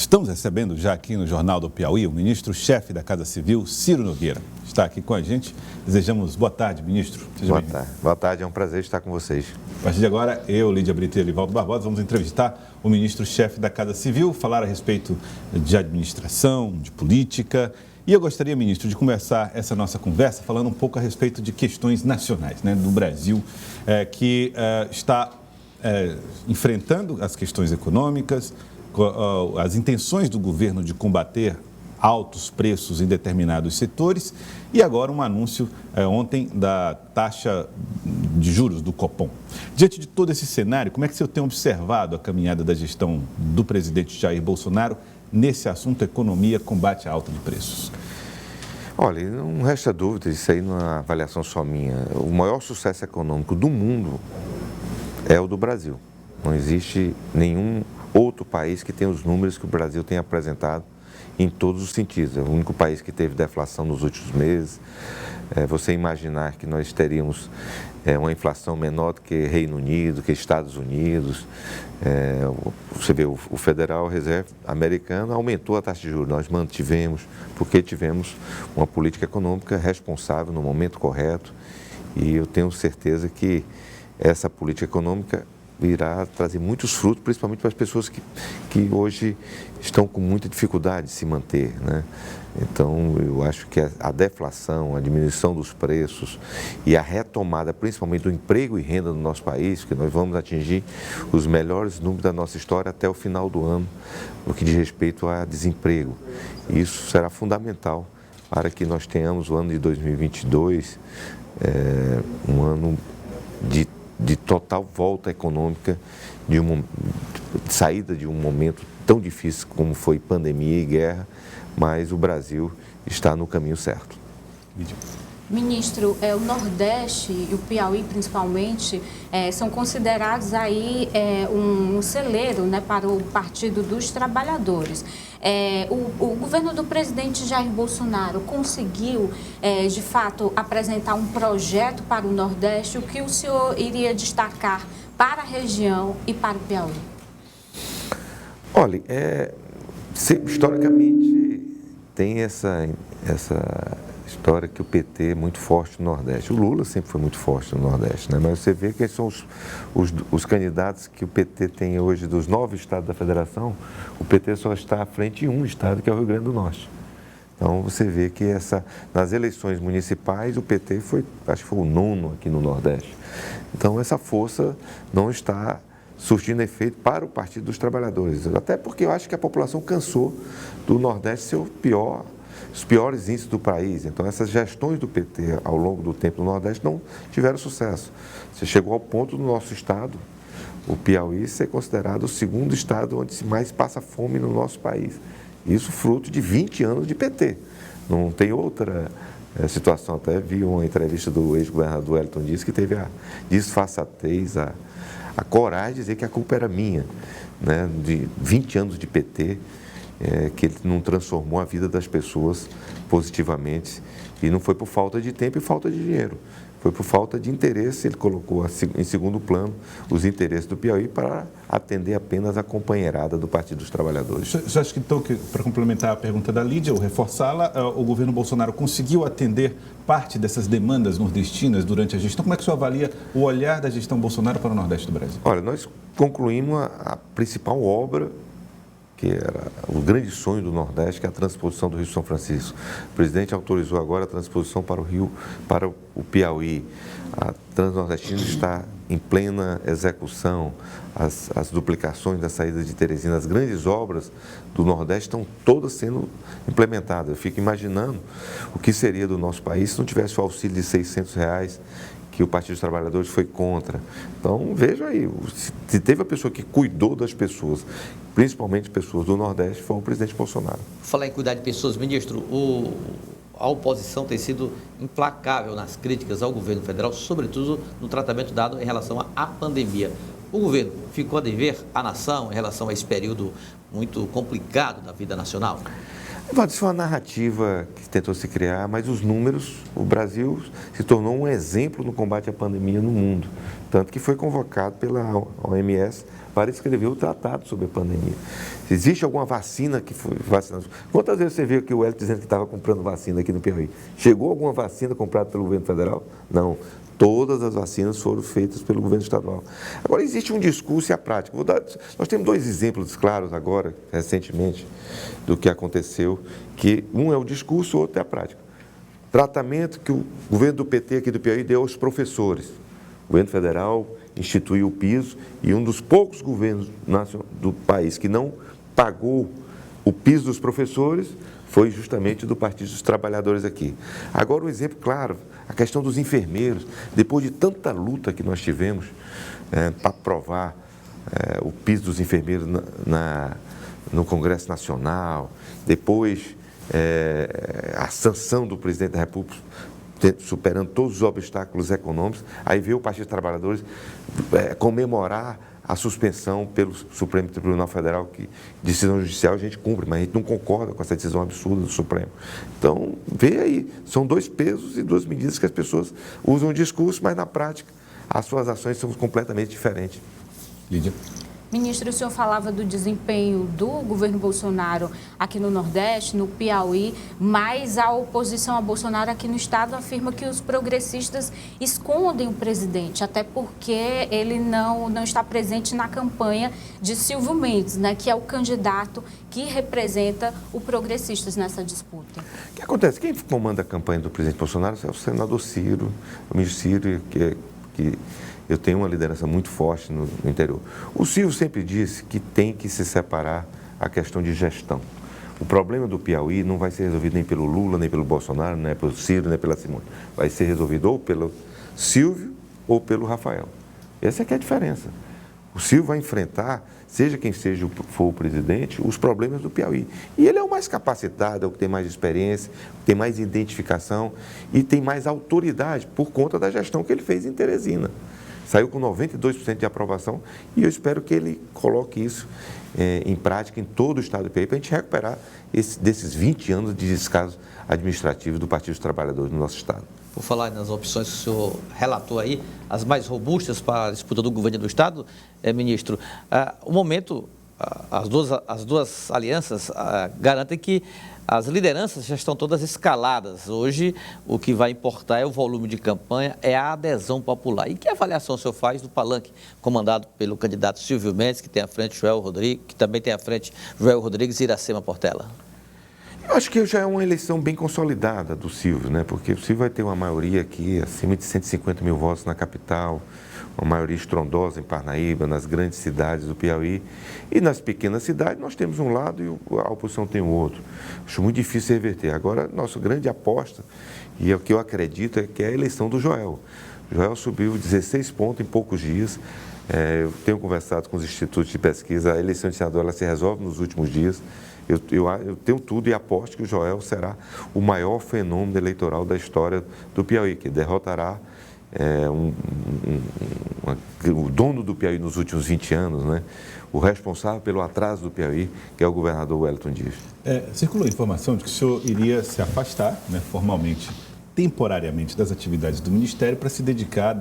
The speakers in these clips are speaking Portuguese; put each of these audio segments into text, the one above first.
Estamos recebendo já aqui no Jornal do Piauí o ministro-chefe da Casa Civil, Ciro Nogueira. Está aqui com a gente. Desejamos boa tarde, ministro. Boa tarde. Boa tarde, é um prazer estar com vocês. A partir de agora, eu, Lídia Brito e Elivaldo Barbosa, vamos entrevistar o ministro-chefe da Casa Civil, falar a respeito de administração, de política. E eu gostaria, ministro, de começar essa nossa conversa falando um pouco a respeito de questões nacionais, do Brasil, que está enfrentando as questões econômicas, as intenções do governo de combater altos preços em determinados setores e agora um anúncio ontem da taxa de juros do Copom. Diante de todo esse cenário, como é que o senhor tem observado a caminhada da gestão do presidente Jair Bolsonaro nesse assunto economia, combate à alta de preços? Olha, não resta dúvida, isso aí não é uma avaliação só minha. O maior sucesso econômico do mundo é o do Brasil. Não existe nenhum outro país que tenha os números que o Brasil tem apresentado em todos os sentidos. É o único país que teve deflação nos últimos meses. Você imaginar que nós teríamos uma inflação menor do que Reino Unido, que Estados Unidos. Você vê, o Federal Reserve americano aumentou a taxa de juros. Nós mantivemos, porque tivemos uma política econômica responsável no momento correto. E eu tenho certeza que essa política econômica irá trazer muitos frutos, principalmente para as pessoas que hoje estão com muita dificuldade de se manter, né? Então, eu acho que a deflação, a diminuição dos preços e a retomada, principalmente do emprego e renda no nosso país, que nós vamos atingir os melhores números da nossa história até o final do ano, no que diz respeito a desemprego. E isso será fundamental para que nós tenhamos o ano de 2022, um ano de total volta econômica, de saída de um momento tão difícil como foi pandemia e guerra, mas o Brasil está no caminho certo. Ministro, o Nordeste e o Piauí, principalmente, são considerados aí um celeiro, para o Partido dos Trabalhadores. O governo do presidente Jair Bolsonaro conseguiu, de fato, apresentar um projeto para o Nordeste. O que o senhor iria destacar para a região e para o Piauí? Olha, historicamente tem essa história que o PT é muito forte no Nordeste. O Lula sempre foi muito forte no Nordeste, né? Mas você vê quem são os candidatos que o PT tem hoje dos 9 estados da federação, o PT só está à frente em um estado, que é o Rio Grande do Norte. Então você vê que nas eleições municipais o PT acho que foi o 9º aqui no Nordeste. Então essa força não está surtindo efeito para o Partido dos Trabalhadores. Até porque eu acho que a população cansou do Nordeste ser os piores índices do país. Então, essas gestões do PT ao longo do tempo no Nordeste não tiveram sucesso. Você chegou ao ponto do nosso estado, o Piauí, ser considerado o 2º estado onde se mais passa fome no nosso país. Isso fruto de 20 anos de PT. Não tem outra situação. Até vi uma entrevista do ex-governador Wellington Dias, que teve a disfarçatez, a coragem de dizer que a culpa era minha, né? De 20 anos de PT, que ele não transformou a vida das pessoas positivamente. E não foi por falta de tempo e falta de dinheiro. Foi por falta de interesse. Ele colocou em segundo plano os interesses do Piauí para atender apenas a companheirada do Partido dos Trabalhadores. Você acha que, então, para complementar a pergunta da Lídia, ou reforçá-la, o governo Bolsonaro conseguiu atender parte dessas demandas nordestinas durante a gestão? Como é que o senhor avalia o olhar da gestão Bolsonaro para o Nordeste do Brasil? Olha, nós concluímos a principal obra, que era o grande sonho do Nordeste, que é a transposição do Rio São Francisco. O presidente autorizou agora a transposição para o Piauí. A Transnordestina está em plena execução. As duplicações da saída de Teresina, as grandes obras do Nordeste estão todas sendo implementadas. Eu fico imaginando o que seria do nosso país se não tivesse o auxílio de R$600, que o Partido dos Trabalhadores foi contra. Então, veja aí, se teve a pessoa que cuidou das pessoas, principalmente pessoas do Nordeste, foi o presidente Bolsonaro. Falar em cuidar de pessoas, ministro, a oposição tem sido implacável nas críticas ao governo federal, sobretudo no tratamento dado em relação à pandemia. O governo ficou a dever à nação em relação a esse período muito complicado da vida nacional? Isso foi uma narrativa que tentou se criar, mas os números, o Brasil se tornou um exemplo no combate à pandemia no mundo. Tanto que foi convocado pela OMS para escrever o tratado sobre a pandemia. Se existe alguma vacina que foi vacinada. Quantas vezes você viu aqui o Hélio dizendo que estava comprando vacina aqui no Piauí? Chegou alguma vacina comprada pelo governo federal? Não. Todas as vacinas foram feitas pelo governo estadual. Agora, existe um discurso e a prática. Nós temos 2 exemplos claros agora, recentemente, do que aconteceu, que um é o discurso, o outro é a prática. Tratamento que o governo do PT aqui do Piauí deu aos professores. O governo federal instituiu o piso e um dos poucos governos do país que não pagou o piso dos professores foi justamente do Partido dos Trabalhadores aqui. Agora, um exemplo claro, a questão dos enfermeiros. Depois de tanta luta que nós tivemos para aprovar o piso dos enfermeiros no Congresso Nacional, depois a sanção do presidente da República, superando todos os obstáculos econômicos, aí veio o Partido dos Trabalhadores comemorar a suspensão pelo Supremo Tribunal Federal, que decisão judicial a gente cumpre, mas a gente não concorda com essa decisão absurda do Supremo. Então, vê aí, são 2 pesos e 2 medidas que as pessoas usam o discurso, mas na prática as suas ações são completamente diferentes. Lídia. Ministro, o senhor falava do desempenho do governo Bolsonaro aqui no Nordeste, no Piauí, mas a oposição a Bolsonaro aqui no Estado afirma que os progressistas escondem o presidente, até porque ele não está presente na campanha de Silvio Mendes, né, que é o candidato que representa os progressistas nessa disputa. O que acontece? Quem comanda a campanha do presidente Bolsonaro é o senador Ciro, o ministro Ciro, que eu tenho uma liderança muito forte no interior. O Silvio sempre disse que tem que se separar a questão de gestão. O problema do Piauí não vai ser resolvido nem pelo Lula, nem pelo Bolsonaro, nem pelo Ciro, nem pela Simone. Vai ser resolvido ou pelo Silvio ou pelo Rafael. Essa é que é a diferença. O Silvio vai enfrentar, seja quem seja for o presidente, os problemas do Piauí. E ele é o mais capacitado, é o que tem mais experiência, tem mais identificação e tem mais autoridade por conta da gestão que ele fez em Teresina. Saiu com 92% de aprovação e eu espero que ele coloque isso em prática em todo o estado do Piauí para a gente recuperar desses 20 anos de descaso administrativo do Partido dos Trabalhadores no nosso estado. Por falar nas opções que o senhor relatou aí, as mais robustas para a disputa do governo do estado, ministro, o momento, as duas alianças garantem que as lideranças já estão todas escaladas. Hoje, o que vai importar é o volume de campanha, é a adesão popular. E que avaliação o senhor faz do palanque comandado pelo candidato Silvio Mendes, que tem à frente Joel Rodrigues, que também tem à frente Joel Rodrigues e Iracema Portela? Eu acho que já é uma eleição bem consolidada do Silvio, né? Porque o Silvio vai ter uma maioria aqui, acima de 150 mil votos na capital, uma maioria estrondosa em Parnaíba, nas grandes cidades do Piauí. E nas pequenas cidades nós temos um lado e a oposição tem o outro. Acho muito difícil reverter. Agora, nossa grande aposta, e é o que eu acredito, é que é a eleição do Joel. O Joel subiu 16 pontos em poucos dias. Eu tenho conversado com os institutos de pesquisa, a eleição de senador ela se resolve nos últimos dias. Eu tenho tudo e aposto que o Joel será o maior fenômeno eleitoral da história do Piauí, que derrotará o dono do Piauí nos últimos 20 anos, né? O responsável pelo atraso do Piauí, que é o governador Wellington Dias. Circulou a informação de que o senhor iria se afastar, né, formalmente, temporariamente, das atividades do Ministério para se dedicar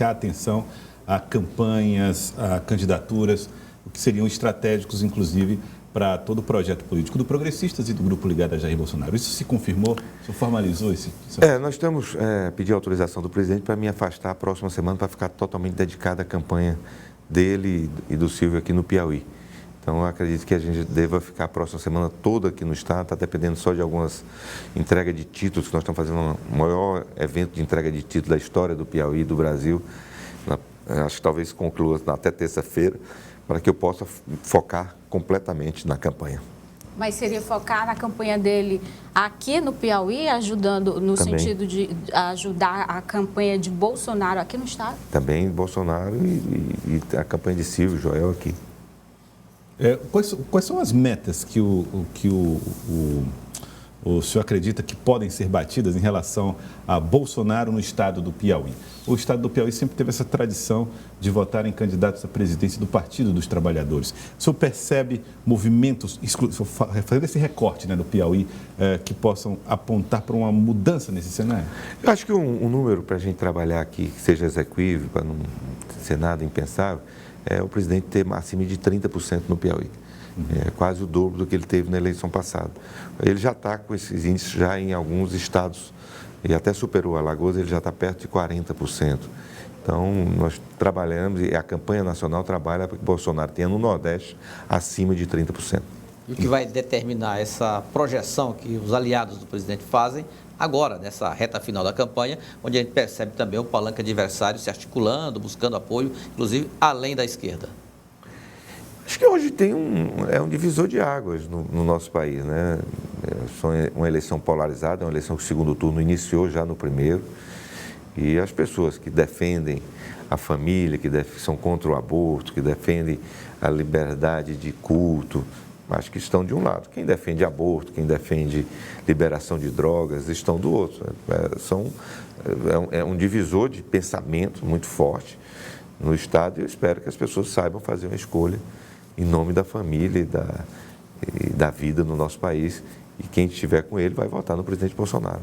atenção a campanhas, a candidaturas, o que seriam estratégicos, inclusive, para todo o projeto político do Progressistas e do grupo ligado a Jair Bolsonaro. Isso se confirmou? O senhor formalizou esse... Nós estamos pedindo autorização do presidente para me afastar a próxima semana para ficar totalmente dedicado à campanha dele e do Silvio aqui no Piauí. Então, eu acredito que a gente deva ficar a próxima semana toda aqui no estado, está dependendo só de algumas entregas de títulos, que nós estamos fazendo o maior evento de entrega de títulos da história do Piauí e do Brasil. Acho que talvez conclua até terça-feira, para que eu possa focar completamente na campanha. Mas seria focar na campanha dele aqui no Piauí, ajudando no Também. sentido de ajudar a campanha de Bolsonaro aqui no estado? Também Bolsonaro e a campanha de Silvio, Joel aqui. Quais são as metas que o o senhor acredita que podem ser batidas em relação a Bolsonaro no estado do Piauí? O estado do Piauí sempre teve essa tradição de votar em candidatos à presidência do Partido dos Trabalhadores. O senhor percebe movimentos, fazendo esse recorte, né, do Piauí, que possam apontar para uma mudança nesse cenário? Eu acho que um número para a gente trabalhar aqui, que seja execuível, para não ser nada impensável, é o presidente ter acima de 30% no Piauí. É quase o dobro do que ele teve na eleição passada. Ele já está com esses índices já em alguns estados, e até superou Alagoas, ele já está perto de 40%. Então, nós trabalhamos, e a campanha nacional trabalha para que Bolsonaro tenha no Nordeste acima de 30%. E o que vai determinar essa projeção que os aliados do presidente fazem agora, nessa reta final da campanha, onde a gente percebe também o palanque adversário se articulando, buscando apoio, inclusive além da esquerda? Acho que hoje tem um divisor de águas no nosso país, né? É uma eleição polarizada, uma eleição que o segundo turno iniciou já no primeiro, e as pessoas que defendem a família, que são contra o aborto, que defendem a liberdade de culto, acho que estão de um lado. Quem defende aborto, quem defende liberação de drogas, estão do outro. É um divisor de pensamento muito forte no Estado, e eu espero que as pessoas saibam fazer uma escolha em nome da família e da vida no nosso país, e quem estiver com ele vai votar no presidente Bolsonaro.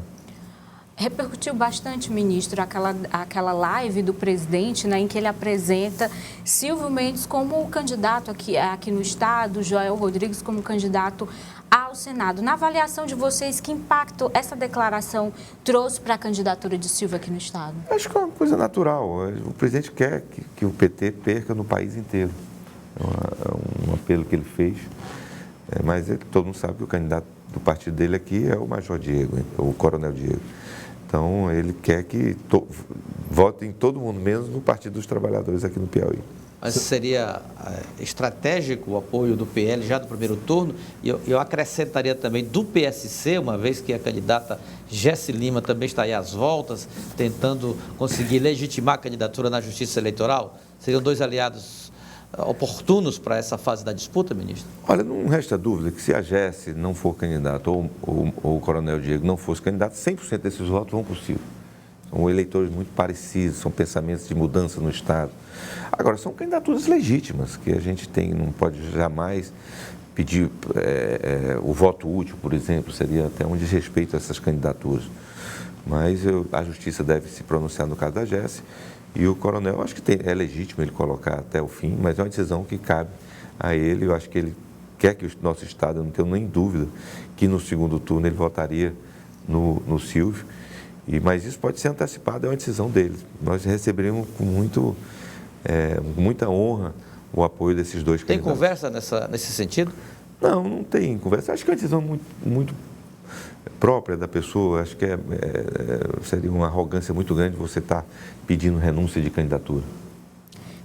Repercutiu bastante, ministro, aquela live do presidente, né, em que ele apresenta Silvio Mendes como candidato aqui no Estado, Joel Rodrigues como candidato ao Senado. Na avaliação de vocês, que impacto essa declaração trouxe para a candidatura de Silvio aqui no Estado? Acho que é uma coisa natural. O presidente quer que o PT perca no país inteiro. É um apelo que ele fez, mas todo mundo sabe que o candidato do partido dele aqui é o Major Diego, o Coronel Diego. Então, ele quer que votem todo mundo, menos no Partido dos Trabalhadores aqui no Piauí. Mas seria estratégico o apoio do PL já do primeiro turno? E eu acrescentaria também do PSC, uma vez que a candidata Jesse Lima também está aí às voltas, tentando conseguir legitimar a candidatura na Justiça Eleitoral? Seriam dois aliados oportunos para essa fase da disputa, ministro? Olha, não resta dúvida que se a Jesse não for candidato ou o Coronel Diego não fosse candidato, 100% desses votos vão para o Silvio. São eleitores muito parecidos, são pensamentos de mudança no Estado. Agora, são candidaturas legítimas, que a gente não pode jamais pedir o voto útil, por exemplo, seria até um desrespeito a essas candidaturas. Mas a Justiça deve se pronunciar no caso da Jesse. E o Coronel, acho que é legítimo ele colocar até o fim, mas é uma decisão que cabe a ele. Eu acho que ele quer que o nosso Estado, eu não tenho nem dúvida, que no segundo turno ele votaria no Silvio. Mas isso pode ser antecipado, é uma decisão dele. Nós receberemos com muita honra o apoio desses dois candidatos. Tem conversa nesse sentido? Não tem conversa. Acho que é uma decisão muito própria da pessoa. Acho que seria uma arrogância muito grande você estar pedindo renúncia de candidatura.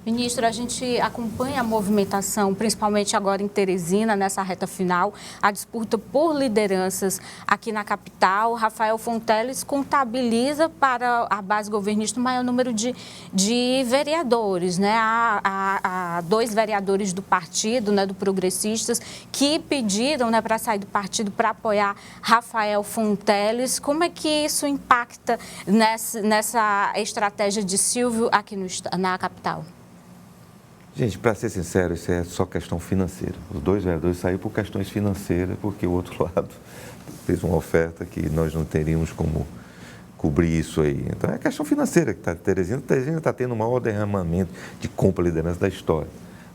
Ministro, a gente acompanha a movimentação, principalmente agora em Teresina, nessa reta final, a disputa por lideranças aqui na capital. Rafael Fonteles contabiliza para a base governista o maior número de vereadores, né? Há 2 vereadores do partido, né, do Progressistas, que pediram, né, para sair do partido para apoiar Rafael Fonteles. Como é que isso impacta nessa estratégia de Silvio aqui na capital? Gente, para ser sincero, isso é só questão financeira. Os 2 vereadores saíram por questões financeiras, porque o outro lado fez uma oferta que nós não teríamos como cobrir isso aí. Então, é questão financeira que está Teresina. Teresina está tendo o maior derramamento de compra e liderança da história.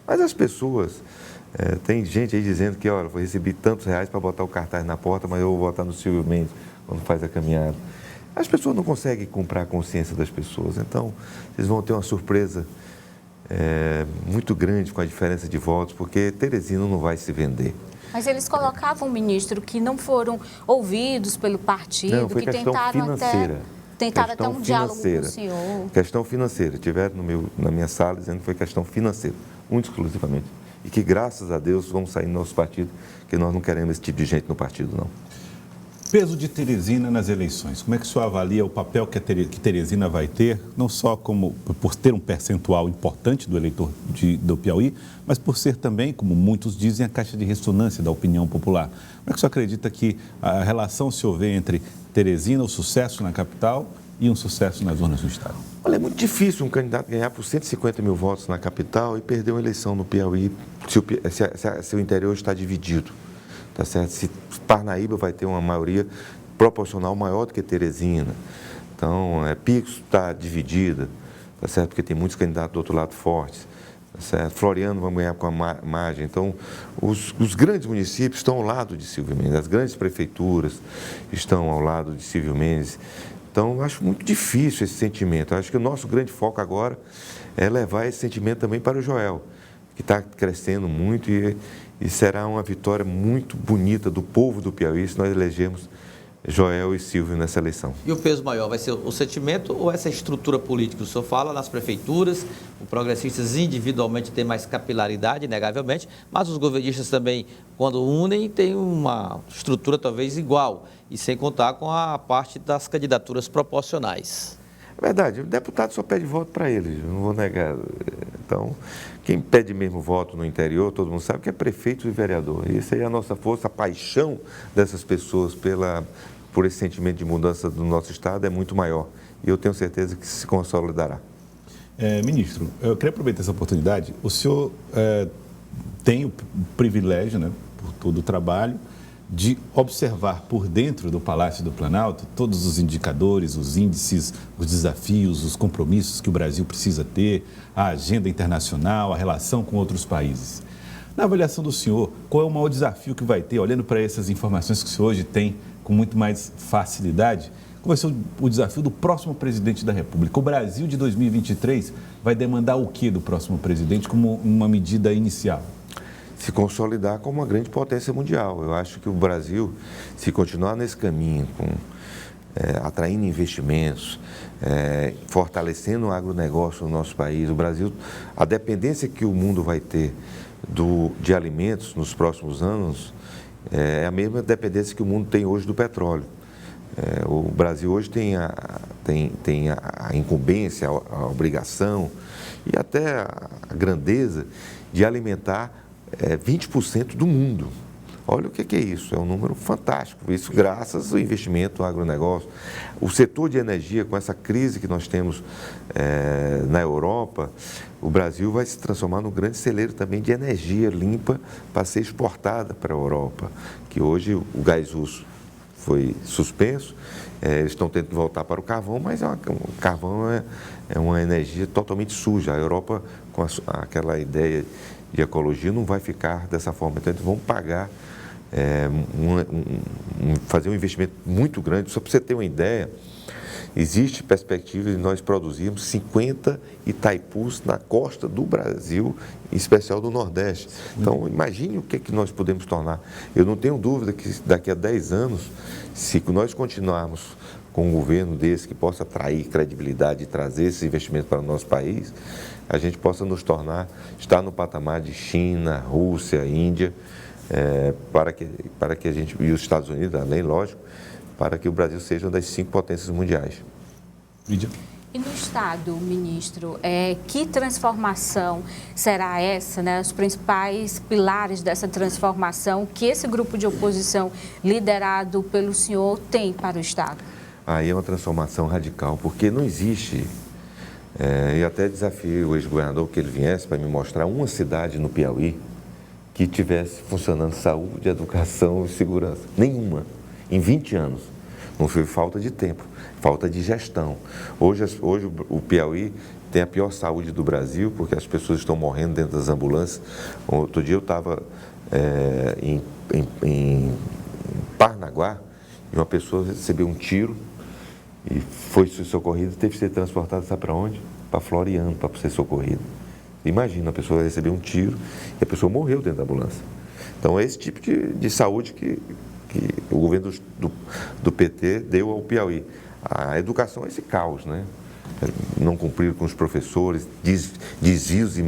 Mas as pessoas, tem gente aí dizendo que, olha, vou receber tantos reais para botar o cartaz na porta, mas eu vou votar no Silvio Mendes quando faz a caminhada. As pessoas não conseguem comprar a consciência das pessoas. Então, vocês vão ter uma surpresa muito grande com a diferença de votos, porque Teresina não vai se vender. Mas eles colocavam, ministro, que não foram ouvidos pelo partido, não, foi que tentaram até um diálogo com o senhor. Questão financeira. Tiveram na minha sala dizendo que foi questão financeira, muito exclusivamente. E que, graças a Deus, vamos sair do nosso partido, que nós não queremos esse tipo de gente no partido, não. Peso de Teresina nas eleições. Como é que o senhor avalia o papel que Teresina vai ter, não só por ter um percentual importante do eleitor do Piauí, mas por ser também, como muitos dizem, a caixa de ressonância da opinião popular? Como é que o senhor acredita que a relação se houver entre Teresina, o sucesso na capital, e um sucesso nas urnas do Estado? Olha, é muito difícil um candidato ganhar por 150 mil votos na capital e perder uma eleição no Piauí se o interior está dividido. Tá certo? Se Parnaíba vai ter uma maioria proporcional maior do que Teresina. Então, Picos está dividida, tá certo? Porque tem muitos candidatos do outro lado fortes. Tá certo? Floriano vai ganhar com a margem. Então, os grandes municípios estão ao lado de Silvio Mendes, as grandes prefeituras estão ao lado de Silvio Mendes. Então, eu acho muito difícil esse sentimento. Eu acho que o nosso grande foco agora é levar esse sentimento também para o Joel, que está crescendo muito e será uma vitória muito bonita do povo do Piauí se nós elegermos Joel e Silvio nessa eleição. E o peso maior vai ser o sentimento ou essa estrutura política? O senhor fala nas prefeituras, os progressistas individualmente têm mais capilaridade, inegavelmente, mas os governistas também, quando unem, têm uma estrutura talvez igual, e sem contar com a parte das candidaturas proporcionais. É verdade, o deputado só pede voto para ele, não vou negar. Então, quem pede mesmo voto no interior, todo mundo sabe que é prefeito e vereador. E isso aí é a nossa força, a paixão dessas pessoas por esse sentimento de mudança do nosso Estado é muito maior. E eu tenho certeza que se consolidará. Ministro, eu queria aproveitar essa oportunidade. O senhor tem o privilégio, né, por todo o trabalho, de observar por dentro do Palácio do Planalto todos os indicadores, os índices, os desafios, os compromissos que o Brasil precisa ter, a agenda internacional, a relação com outros países. Na avaliação do senhor, qual é o maior desafio que vai ter, olhando para essas informações que o senhor hoje tem com muito mais facilidade, qual vai ser o desafio do próximo presidente da República? O Brasil de 2023 vai demandar o que do próximo presidente como uma medida inicial? Se consolidar como uma grande potência mundial. Eu acho que o Brasil, se continuar nesse caminho, atraindo investimentos, fortalecendo o agronegócio no nosso país, o Brasil, a dependência que o mundo vai ter de alimentos nos próximos anos é a mesma dependência que o mundo tem hoje do petróleo. O Brasil hoje tem a incumbência, a obrigação e até a grandeza de alimentar 20% do mundo. Olha o que é isso, é um número fantástico. Isso graças ao investimento no agronegócio. O setor de energia, com essa crise que nós temos na Europa, o Brasil vai se transformar num grande celeiro também de energia limpa para ser exportada para a Europa, que hoje o gás russo foi suspenso, eles estão tendo que voltar para o carvão, mas o carvão é uma energia totalmente suja. A Europa, com aquela ideia de ecologia, não vai ficar dessa forma. Então, eles vão pagar, fazer um investimento muito grande. Só para você ter uma ideia, existe perspectiva de nós produzirmos 50 Itaipus na costa do Brasil, em especial do Nordeste. Então, imagine o que nós podemos tornar. Eu não tenho dúvida que daqui a 10 anos, se nós continuarmos com um governo desse que possa atrair credibilidade e trazer esse investimento para o nosso país, a gente possa estar no patamar de China, Rússia, Índia, para que a gente, e os Estados Unidos, além, lógico, para que o Brasil seja uma das 5 potências mundiais. Lídia? E no Estado, ministro, que transformação será essa, né? Os principais pilares dessa transformação que esse grupo de oposição liderado pelo senhor tem para o Estado? Aí é uma transformação radical, porque não existe, e até desafio o ex-governador que ele viesse para me mostrar uma cidade no Piauí que tivesse funcionando saúde, educação e segurança. Nenhuma. Em 20 anos. Não foi falta de tempo, falta de gestão. Hoje o Piauí tem a pior saúde do Brasil, porque as pessoas estão morrendo dentro das ambulâncias. Outro dia eu estava em Parnaguá e uma pessoa recebeu um tiro e foi socorrida, teve que ser transportada, sabe para onde? Para Floriano, para ser socorrida. Imagina, a pessoa recebeu um tiro e a pessoa morreu dentro da ambulância. Então é esse tipo de saúde que o governo do PT deu ao Piauí. A educação é esse caos, né? Não cumprir com os professores, desvios e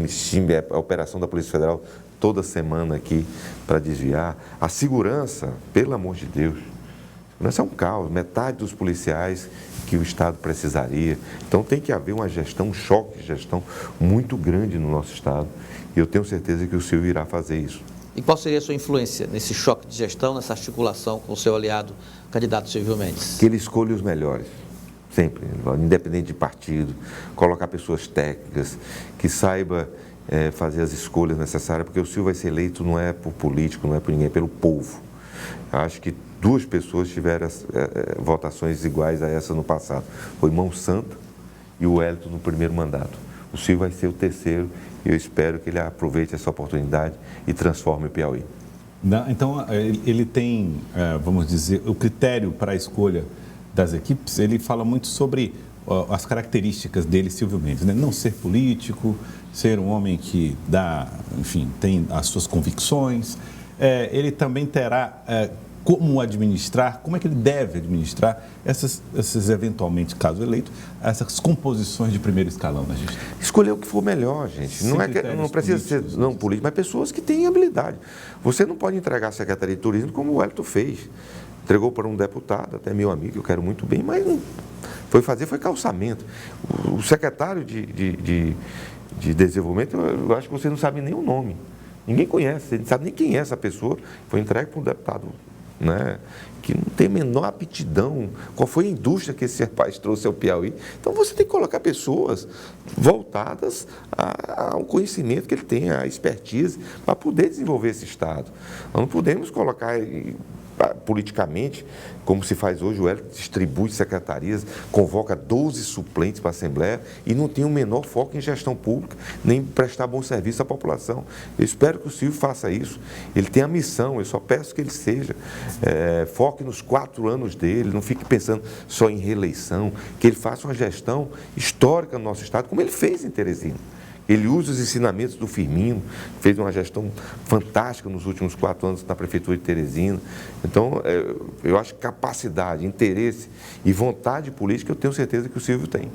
a operação da Polícia Federal toda semana aqui para desviar. A segurança, pelo amor de Deus, Isso é um caos, metade dos policiais que o Estado precisaria. Então tem que haver uma gestão, um choque de gestão muito grande no nosso Estado. E eu tenho certeza que o Silvio irá fazer isso. E qual seria a sua influência nesse choque de gestão, nessa articulação com o seu aliado, candidato Silvio Mendes? Que ele escolha os melhores, sempre, independente de partido, colocar pessoas técnicas, que saiba fazer as escolhas necessárias, porque o Silvio vai ser eleito não é por político, não é por ninguém, é pelo povo. Eu acho que 2 pessoas tiveram votações iguais a essa no passado. Foi Mão Santa e o Wellington no primeiro mandato. O Silvio vai ser o terceiro e eu espero que ele aproveite essa oportunidade e transforme o Piauí. Então, ele tem, vamos dizer, o critério para a escolha das equipes, ele fala muito sobre as características dele, Silvio Mendes, né? Não ser político, ser um homem que tem as suas convicções. Ele também terá como administrar, como é que ele deve administrar essas eventualmente, caso eleito, essas composições de primeiro escalão na gestão. Escolher o que for melhor, gente. Não precisa ser não político, mas pessoas que têm habilidade. Você não pode entregar a Secretaria de Turismo como o Wellington fez. Entregou para um deputado, até meu amigo, eu quero muito bem, mas não foi calçamento. O secretário de Desenvolvimento, eu acho que você não sabe nem o nome. Ninguém conhece, você não sabe nem quem é essa pessoa. Foi entregue para um deputado, né, que não tem a menor aptidão. Qual foi a indústria que esse rapaz trouxe ao Piauí? Então você tem que colocar pessoas voltadas ao conhecimento que ele tem, à expertise, para poder desenvolver esse Estado. Nós não podemos colocar politicamente, como se faz hoje, o Hélio distribui secretarias, convoca 12 suplentes para a Assembleia e não tem o menor foco em gestão pública, nem prestar bom serviço à população. Eu espero que o Silvio faça isso. Ele tem a missão, eu só peço que ele foque nos 4 anos dele, não fique pensando só em reeleição, que ele faça uma gestão histórica no nosso Estado, como ele fez em Teresina. Ele usa os ensinamentos do Firmino, fez uma gestão fantástica nos últimos 4 anos na Prefeitura de Teresina. Então, eu acho que capacidade, interesse e vontade política, eu tenho certeza que o Silvio tem.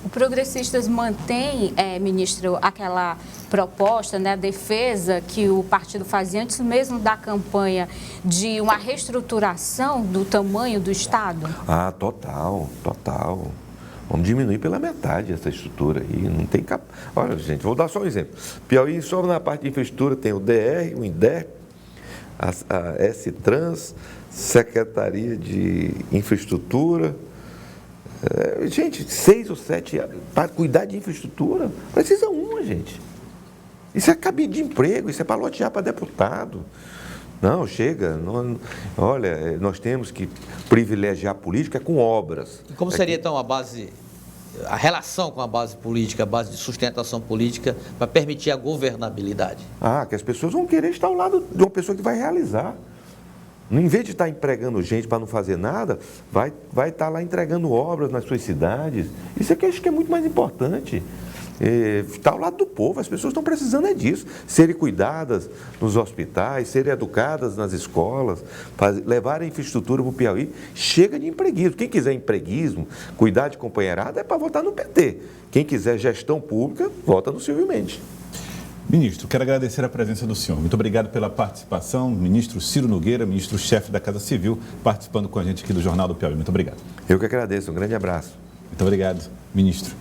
O Progressistas mantém, ministro, aquela proposta, né, a defesa que o partido fazia antes mesmo da campanha de uma reestruturação do tamanho do Estado? Ah, total. Vamos diminuir pela metade essa estrutura aí. Não tem Olha, gente, vou dar só um exemplo. Piauí, só na parte de infraestrutura, tem o DR, o INDER, a S-Trans, Secretaria de Infraestrutura. Gente, 6 ou 7 para cuidar de infraestrutura. Precisa uma, gente. Isso é cabide de emprego, isso é para lotear para deputado. Não, chega. Olha, nós temos que privilegiar a política com obras. E como seria, então, a relação com a base política, a base de sustentação política, para permitir a governabilidade? Que as pessoas vão querer estar ao lado de uma pessoa que vai realizar. Em vez de estar empregando gente para não fazer nada, vai estar lá entregando obras nas suas cidades. Isso aqui eu acho que é muito mais importante. Está ao lado do povo, as pessoas estão precisando disso, serem cuidadas nos hospitais, serem educadas nas escolas, levar a infraestrutura para o Piauí. Chega de empreguismo. Quem quiser empreguismo, cuidar de companheirada, é para votar no PT. Quem quiser gestão pública, vota no Silvio Mendes. Ministro, quero agradecer a presença do senhor. Muito obrigado pela participação. Ministro Ciro Nogueira, ministro-chefe da Casa Civil, participando com a gente aqui do Jornal do Piauí. Muito obrigado. Eu que agradeço. Um grande abraço. Muito obrigado, ministro.